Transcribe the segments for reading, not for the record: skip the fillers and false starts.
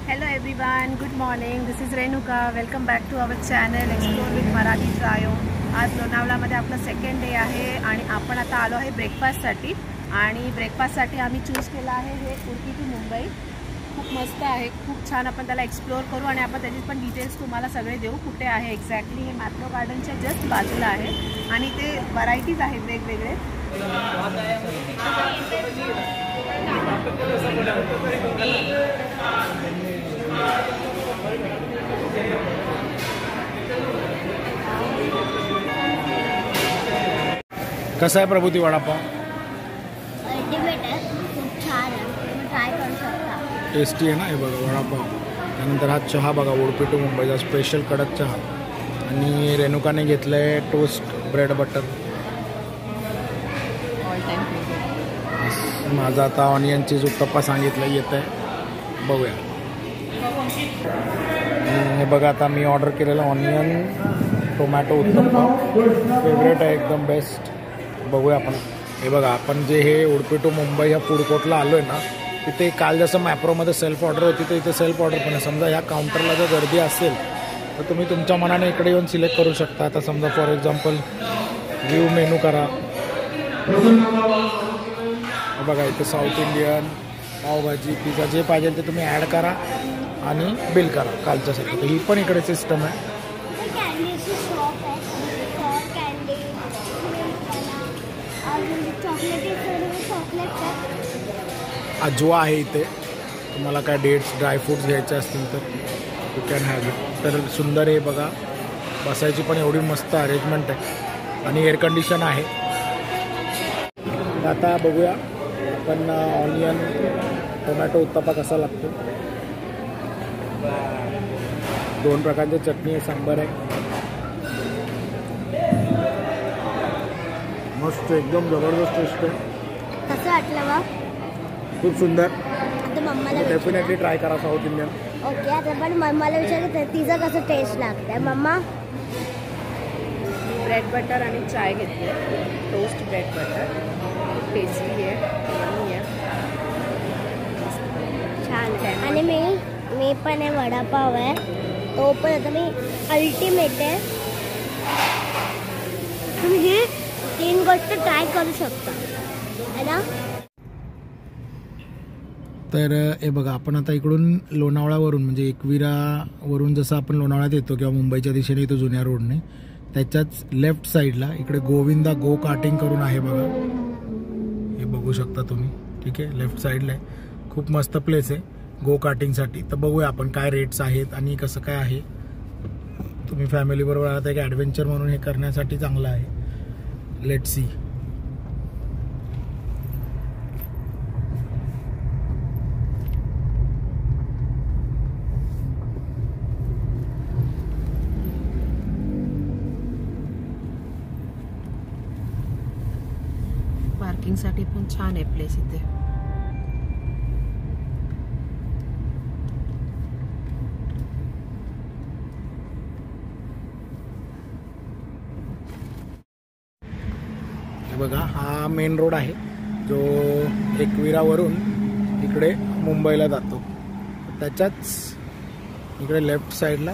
Hello everyone, good morning. This is Renuka. Welcome back to our channel Explore with Marathi Trayo. आज लोणावळ्यामध्ये आपला second day आहे आणि आपण आता आलो आहे ब्रेकफास्टसाठी. आणि ब्रेकफास्टसाठी आम्ही चूज केला आहे हे उडपी टू मुंबई. खूप मस्त आहे, खूप छान. आपण त्याला एक्सप्लोर करू आणि आपण त्याची पण डिटेल्स तुम्हाला सगळे देऊ. कुठे आहे एक्झॅक्टली, हे मॅप्रो गार्डनच्या जस्ट बाजूला आहे आणि ते व्हरायटीज आहेत वेगवेगळे. कसा आहे प्रभू ती वडापाव? अल्टिमेट आहे, खूप छान आहे, तुम्ही ट्राय करू शकता. टेस्टी आहे ना हे बघा वडापाव. त्यानंतर हा चहा बघा, उडपी टू मुंबईचा स्पेशल कडक चहा. आणि रेणुकाने घेतलं आहे टोस्ट ब्रेड बटर. माझा आता ऑनियन चीज उत्तप्पा सांगितलं येत आहे, बघूया. हे बघा आता मी ऑर्डर केलेलं ऑनियन टोमॅटो उत्तप्पा फेवरेट आहे, एकदम बेस्ट. बघूया आपण. हे बघा आपण जे हे उडपी टू मुंबई ह्या फूड कोर्टला आलो आहे ना, तिथे काल जसं मॅप्रोमध्ये सेल्फ ऑर्डर होती तर इथे सेल्फ ऑर्डर पण आहे. समजा ह्या काउंटरला जर गर्दी असेल तर तुम्ही तुमच्या मनाने इकडे येऊन सिलेक्ट करू शकता. आता समजा फॉर एक्झाम्पल व्ह्यू मेनू करा. बघा इथे साऊथ इंडियन, पावभाजी, पिझ्झा जे पाहिजे ते तुम्ही ॲड करा आणि बिल करा कालच्यासाठी. तर ही पण इकडे सिस्टम आहे. अजवा आहे इथे. तुम्हाला काय डेट्स ड्रायफ्रूट्स घ्यायचे असतील तर यू कॅन हॅव इट. तर सुंदर आहे बघा, बसायची पण एवढी मस्त अरेंजमेंट आहे आणि एअर कंडिशन आहे. आता बघूया आपण ऑनियन टोमॅटो उत्तप्पा कसा लागतो. 2 प्रकारची चटणी आहे, सांबार आहे. मस्त, एकदम जबरदस्त टेस्ट आहे. कसं वाटलं बा? खूप सुंदर. आता मम्माला डेफिनेटली ट्राय करा साऊथ इंडियन. ओके, आता पण मम्माला विचारलं तिचं कसं टेस्ट लागतंय. मम्मा ब्रेड बटर आणि चाय घेतली, टोस्ट ब्रेड बटर. खूप टेस्टी आहे, यम्मी आहे, छान आहे. आणि मी पण आहे, वडापाव आहे तो पण. आता मी अल्टिमेट आहे. तुम्ही हे 3 गोष्ट ट्राय करू शकता है ना. तर हे बघा आपण आता इकडून लोणावळ्यावरून म्हणजे एकविरावरून जसं आपण लोणावळ्यात येतो किंवा मुंबईच्या दिशेने येतो जुन्या रोडने, त्याच्याच लेफ्ट साईडला इकडे गोविंदा गो कार्टिंग करून आहे बघा. हे बघू शकता तुम्ही, ठीक आहे. लेफ्ट साईडला आहे. खूप मस्त प्लेस आहे गो कार्टिंगसाठी. तर बघूया आपण काय रेट्स आहेत आणि कसं काय आहे. तुम्ही फॅमिलीबरोबर आहात, एक ॲडव्हेंचर म्हणून हे करण्यासाठी चांगलं आहे. Let's see. पार्किंगसाठी पण छान आहे प्लेस इथे. बघा हा मेन रोड आहे जो एकविरावरून इकडे मुंबईला जातो. त्याच्याच इकडे लेफ्ट साईडला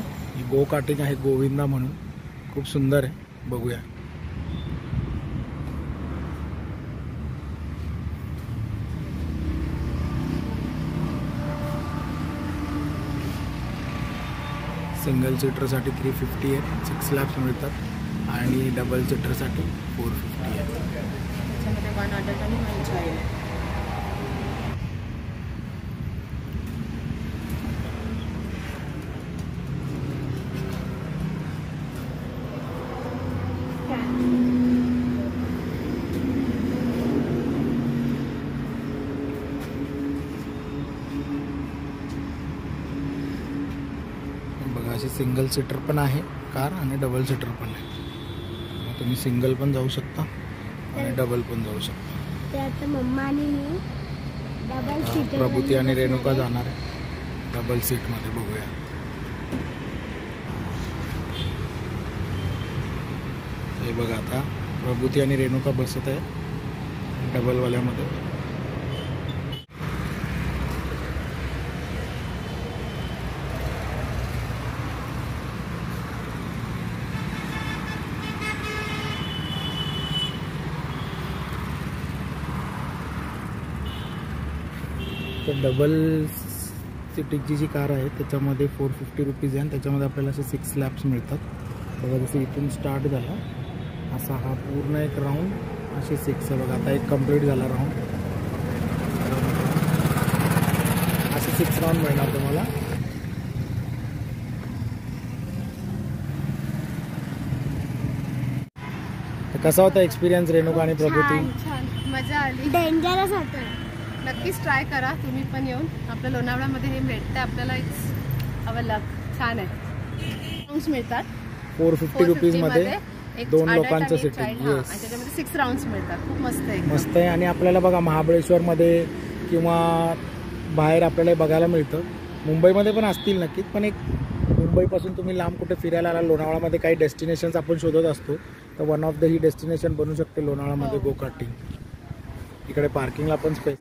गो कार्टिंग आहे गोविंदा म्हणून. खूप सुंदर आहे, बघूया. सिंगल सीटरसाठी 350 आहे, 6 लॅब्स मिळतात आणि डबल सीटरसाठी 450 आहे. त्याच्यामध्ये 1 अडल्ट आणि 1 चाइल्ड. अशी सिंगल सीटर पण आहे कार आणि डबल सीटर पण आहे. तुम्ही सिंगल पण जाऊ शकता आणि डबल पण जाऊ शकता. आता मम्मा आणि मी डबल सीट. प्रभूती आणि रेणुका जाणार आहे डबल सीटमध्ये. बघूया. हे बघा आता प्रभूती आणि रेणुका बसत आहे डबलवाल्यामध्ये. तर डबल सीटिंगची जी कार आहे त्याच्यामध्ये 450 रुपीज आहे आणि त्याच्यामध्ये आपल्याला असे 6 लॅप्स मिळतात. बघा जसं इथून स्टार्ट झाला असा हा पूर्ण एक राऊंड असे 6 आहे बघा. आता एक कंप्लीट झाला राऊंड, असे 6 राऊंड मिळणार तुम्हाला. कसा होता एक्सपिरियन्स रेणुका आणि प्रकृती? छान मजा आली. डेंजरस होतं. नक्कीच ट्राय करा तुम्ही पण येऊन. आपल्या लोणावळ्यामध्ये हे भेटतं आपल्याला. इट्स अवर लक. छान आहे. राऊंड्स मिळतात 450 रुपीज मध्ये एक 2 adult लोकांचं आणि एक सिटिंग. child. आणि त्याच्यामध्ये 6 राऊंड्स मिळतात. खूप मस्त आहे. मस्त आहे. आणि आपल्याला बघा महाबळेश्वरमध्ये किंवा बाहेर आपल्याला बघायला मिळतं. मुंबईमध्ये पण असतील नक्कीच, पण एक मुंबईपासून तुम्ही लांब कुठे फिरायला आला, लोणावळ्यामध्ये काही डेस्टिनेशन्स आपण शोधत असतो, तर one of the he destination बनू शकते लोणावळ्यामध्ये गो कार्टिंग. इकडे पार्किंगला पण स्पेस.